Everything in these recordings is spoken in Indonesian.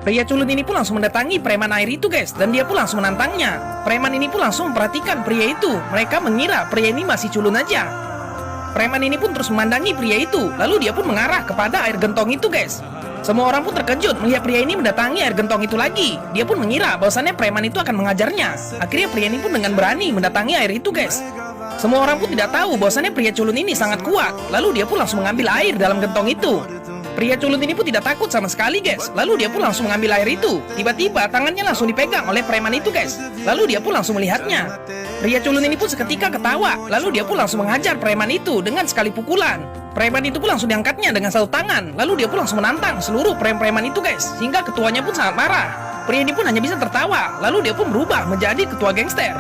Pria culun ini pun langsung mendatangi preman air itu guys, dan dia pun langsung menantangnya. Preman ini pun langsung memperhatikan pria itu. Mereka mengira pria ini masih culun aja. Preman ini pun terus memandangi pria itu, lalu dia pun mengarah kepada air gentong itu guys. Semua orang pun terkejut melihat pria ini mendatangi air gentong itu lagi. Dia pun mengira bahwasannya preman itu akan mengajarnya. Akhirnya pria ini pun dengan berani mendatangi air itu guys. Semua orang pun tidak tahu bahwasannya pria culun ini sangat kuat. Lalu dia pun langsung mengambil air dalam gentong itu. Pria culun ini pun tidak takut sama sekali guys. Lalu dia pun langsung mengambil air itu. Tiba-tiba tangannya langsung dipegang oleh preman itu guys. Lalu dia pun langsung melihatnya. Pria culun ini pun seketika ketawa. Lalu dia pun langsung menghajar preman itu dengan sekali pukulan. Preman itu pun langsung diangkatnya dengan satu tangan. Lalu dia pun langsung menantang seluruh preman itu guys. Sehingga ketuanya pun sangat marah. Pria ini pun hanya bisa tertawa. Lalu dia pun berubah menjadi ketua gangster.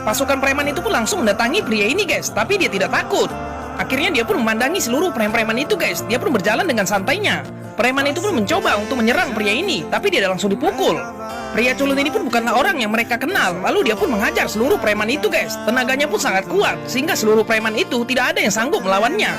Pasukan preman itu pun langsung mendatangi pria ini guys. Tapi dia tidak takut. Akhirnya dia pun memandangi seluruh preman itu guys. Dia pun berjalan dengan santainya. Preman itu pun mencoba untuk menyerang pria ini, tapi dia langsung dipukul. Pria culun ini pun bukanlah orang yang mereka kenal. Lalu dia pun menghajar seluruh preman itu guys. Tenaganya pun sangat kuat, sehingga seluruh preman itu tidak ada yang sanggup melawannya.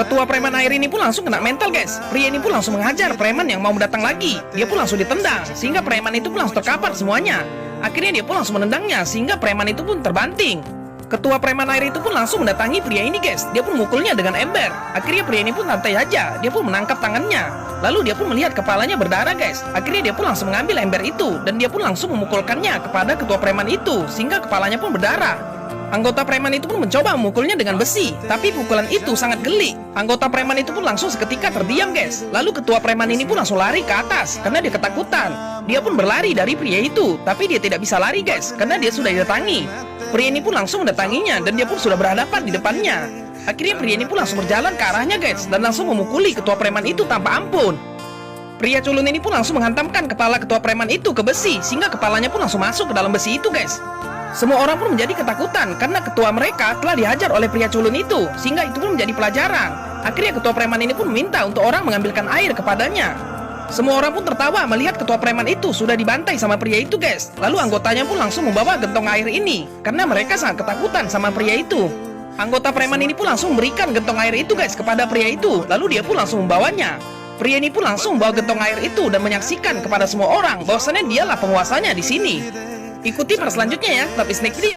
Ketua preman air ini pun langsung kena mental guys. Pria ini pun langsung menghajar preman yang mau datang lagi. Dia pun langsung ditendang, sehingga preman itu pun langsung terkapar semuanya. Akhirnya dia pun langsung menendangnya, sehingga preman itu pun terbanting. Ketua preman air itu pun langsung mendatangi pria ini guys. Dia pun mukulnya dengan ember. Akhirnya pria ini pun santai aja. Dia pun menangkap tangannya. Lalu dia pun melihat kepalanya berdarah guys. Akhirnya dia pun langsung mengambil ember itu, dan dia pun langsung memukulkannya kepada ketua preman itu, sehingga kepalanya pun berdarah. Anggota preman itu pun mencoba memukulnya dengan besi, tapi pukulan itu sangat geli. Anggota preman itu pun langsung seketika terdiam guys. Lalu ketua preman ini pun langsung lari ke atas karena dia ketakutan. Dia pun berlari dari pria itu, tapi dia tidak bisa lari guys karena dia sudah didatangi. Pria ini pun langsung mendatanginya, dan dia pun sudah berhadapan di depannya. Akhirnya pria ini pun langsung berjalan ke arahnya guys, dan langsung memukuli ketua preman itu tanpa ampun. Pria culun ini pun langsung menghantamkan kepala ketua preman itu ke besi, sehingga kepalanya pun langsung masuk ke dalam besi itu guys. Semua orang pun menjadi ketakutan karena ketua mereka telah dihajar oleh pria culun itu, sehingga itu pun menjadi pelajaran. Akhirnya ketua preman ini pun meminta untuk orang mengambilkan air kepadanya. Semua orang pun tertawa melihat ketua preman itu sudah dibantai sama pria itu guys. Lalu anggotanya pun langsung membawa gentong air ini karena mereka sangat ketakutan sama pria itu. Anggota preman ini pun langsung memberikan gentong air itu guys kepada pria itu. Lalu dia pun langsung membawanya. Pria ini pun langsung membawa gentong air itu dan menyaksikan kepada semua orang bahwasannya dialah penguasanya di sini. Ikuti part selanjutnya ya, tapi sneak video.